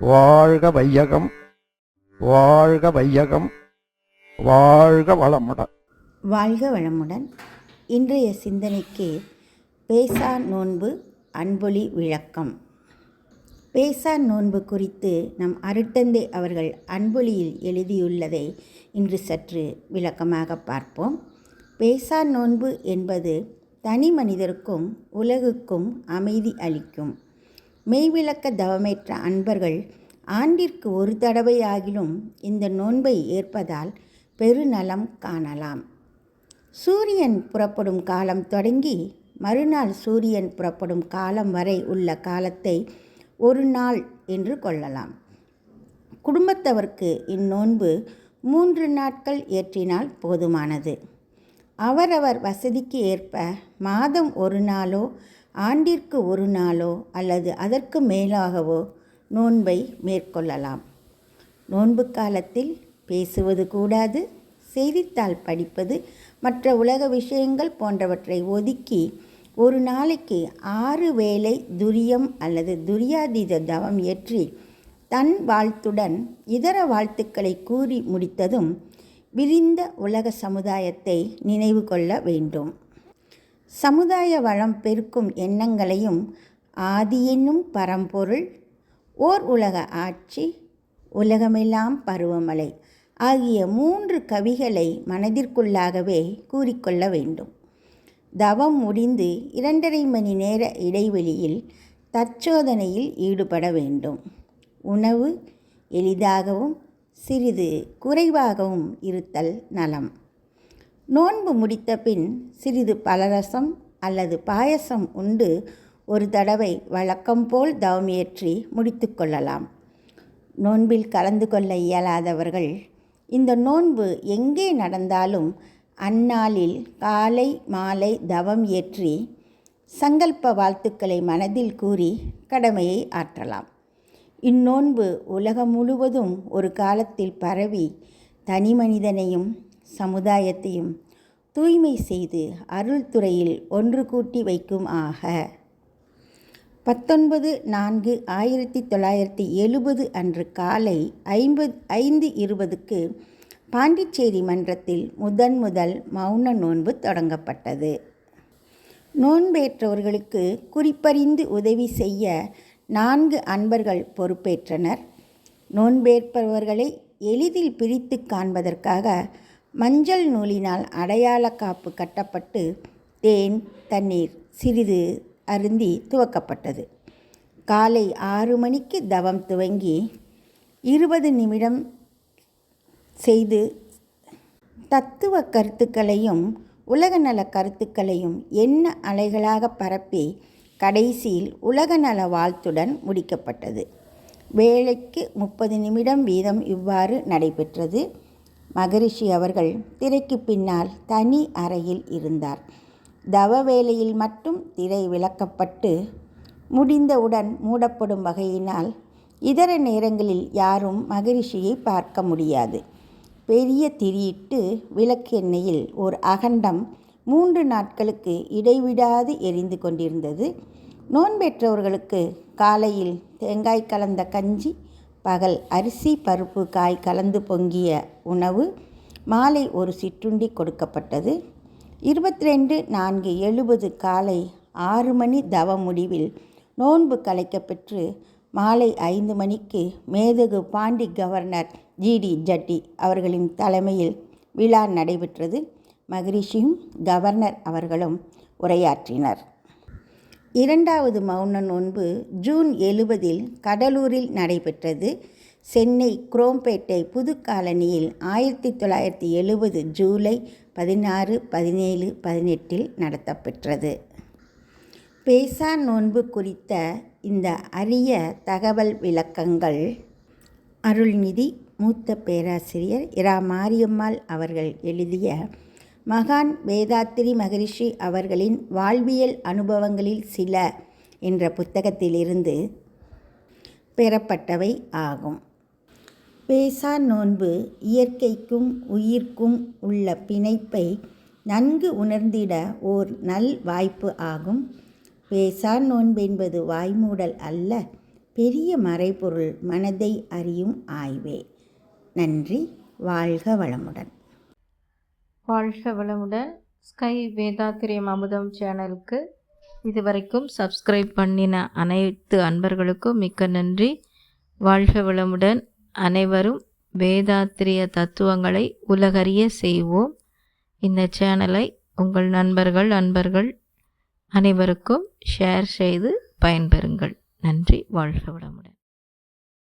வாழ்க வையகம், வாழ்க வையகம், வாழ்க வளமுடன். வாழ்க வளமுடன். இன்றைய சிந்தனைக்கு பேசா நோன்பு அன்பொலி விளக்கம். பேசா நோன்பு குறித்து நம் அருட்தந்தை அவர்கள் அன்பொலியில் எழுதியுள்ளதை இன்று சற்று விளக்கமாக பார்ப்போம். பேசா நோன்பு என்பது தனி மனிதருக்கும் உலகுக்கும் அமைதி அளிக்கும். மெய்விளக்க தவமேற்ற அன்பர்கள் ஆண்டிற்கு ஒரு தடவையாகிலும் இந்த நோன்பை ஏற்பதால் பெருநலம் காணலாம். சூரியன் புறப்படும் காலம் தொடங்கி மறுநாள் சூரியன் புறப்படும் காலம் வரை உள்ள காலத்தை ஒரு நாள் என்று கொள்ளலாம். குடும்பத்தவர்க்கு இந்நோன்பு 3 நாட்கள் ஏற்றினால் போதுமானது. அவரவர் வசதிக்கு ஏற்ப மாதம் ஒரு நாளோ ஆண்டிற்கு ஒரு நாளோ அல்லது அதற்கு மேலாகவோ நோன்பை மேற்கொள்ளலாம். நோன்பு காலத்தில் பேசுவது கூடாது. செய்தித்தாள் படிப்பது, மற்ற உலக விஷயங்கள் போன்றவற்றை ஒதுக்கி ஒரு நாளைக்கு 6 வேளை துரியம் அல்லது துரியாதீத தவம் ஏற்றி தன் வாழ்த்துடன் இதர வாழ்த்துக்களை கூறி முடித்ததும் விரிந்த உலக சமுதாயத்தை நினைவு கொள்ள வேண்டும். சமுதாய வளம் பெருக்கும் எண்ணங்களையும் ஆதி என்னும் பரம்பொருள், ஓர் உலக ஆட்சி, உலகமெல்லாம் பருவமழை ஆகிய 3 கவிகளை மனதிற்குள்ளாகவே கூறிக்கொள்ள வேண்டும். தவம் முடிந்து 2.5 மணி நேர இடைவெளியில் தற்சோதனையில் ஈடுபட வேண்டும். உணவு எளிதாகவும் சிறிது குறைவாகவும் இருத்தல் நலம். நோன்பு முடித்த பின் சிறிது பலரசம் அல்லது பாயசம் உண்டு ஒரு தடவை வழக்கம்போல் தவமியற்றி முடித்து கொள்ளலாம். நோன்பில் கலந்து கொள்ள இயலாதவர்கள் இந்த நோன்பு எங்கே நடந்தாலும் அந்நாளில் காலை மாலை தவம் ஏற்றி சங்கல்ப வாழ்த்துக்களை மனதில் கூறி கடமையை ஆற்றலாம். இந்நோன்பு உலகம் முழுவதும் ஒரு காலத்தில் பரவி தனி மனிதனையும் சமுதாயத்தையும் தூய்மை செய்து அருள் துறையில் ஒன்று கூட்டி வைக்கும் ஆக. 19/4/1970 அன்று காலை 5:20க்கு பாண்டிச்சேரி மன்றத்தில் முதல் மௌன நோன்பு தொடங்கப்பட்டது. நோன்பேற்றவர்களுக்கு குறிப்பறிந்து உதவி செய்ய 4 அன்பர்கள் பொறுப்பேற்றனர். நோன்பேற்பவர்களை எளிதில் பிரித்து காண்பதற்காக மஞ்சள் நூலினால் அடையாள காப்பு கட்டப்பட்டு தேன் தண்ணீர் சிறிது அருந்தி துவக்கப்பட்டது. காலை 6 மணிக்கு தவம் துவங்கி 20 நிமிடம் செய்து தத்துவ கருத்துக்களையும் உலகநல கருத்துக்களையும் எண்ண அலைகளாக பரப்பி கடைசியில் உலகநல வாழ்த்துடன் முடிக்கப்பட்டது. வேளைக்கு 30 நிமிடம் வீதம் இவ்வாறு நடைபெற்றது. மகரிஷி அவர்கள் திரைக்கு பின்னால் தனி அறையில் இருந்தார். தவ வேளையில் மட்டும் திரை விலக்கப்பட்டு முடிந்தவுடன் மூடப்படும் வகையினால் இதர நேரங்களில் யாரும் மகரிஷியை பார்க்க முடியாது. பெரிய திரியிட்டு விளக்கெண்ணெயில் ஒரு அகண்டம் 3 நாட்களுக்கு இடைவிடாது எரிந்து கொண்டிருந்தது. நோன்பெற்றவர்களுக்கு காலையில் தேங்காய் கலந்த கஞ்சி, பகல் அரிசி பருப்பு காய் கலந்து பொங்கிய உணவு, மாலை ஒரு சிற்றுண்டி கொடுக்கப்பட்டது. 22/4/70 காலை 6 மணி தவ முடிவில் நோன்பு கலைக்கப்பெற்று மாலை 5 மணிக்கு மேதகு பாண்டி கவர்னர் ஜிடி ஜட்டி அவர்களின் தலைமையில் விழா நடைபெற்றது. மகரிஷியும் கவர்னர் அவர்களும் உரையாற்றினர். 2வது மௌன நோன்பு ஜூன் 70 கடலூரில் நடைபெற்றது. சென்னை குரோம்பேட்டை புது காலனியில் 1970 ஜூலை 16, 17, 18 நடத்தப்பெற்றது. பேசா நோன்பு குறித்த இந்த அரிய தகவல் விளக்கங்கள் அருள்நிதி மூத்த பேராசிரியர் இரா மாரியம்மாள் அவர்கள் எழுதிய மகான் வேதாத்திரி மகரிஷி அவர்களின் வாழ்வியல் அனுபவங்களில் சில என்ற புத்தகத்திலிருந்து பெறப்பட்டவை ஆகும். பேசா நோன்பு இயற்கைக்கும் உயிர்க்கும் உள்ள பிணைப்பை நன்கு உணர்ந்திட ஓர் நல் வாய்ப்பு ஆகும். பேசா நோன்பென்பது வாய்மூடல் அல்ல, பெரிய மறைபொருள் மனதை அறியும் ஆய்வே. நன்றி. வாழ்க வளமுடன். வாழ்க வளமுடன். ஸ்கை வேதாத்திரியம் அமுதம் சேனலுக்கு இதுவரைக்கும் சப்ஸ்கிரைப் பண்ணின அனைத்து அன்பர்களுக்கும் மிக்க நன்றி. வாழ்க வளமுடன். அனைவரும் வேதாத்திரிய தத்துவங்களை உலகறிய செய்வோம். இந்த சேனலை உங்கள் அன்பர்கள் அனைவருக்கும் ஷேர் செய்து பயன்பெறுங்கள். நன்றி. வாழ்க வளமுடன்.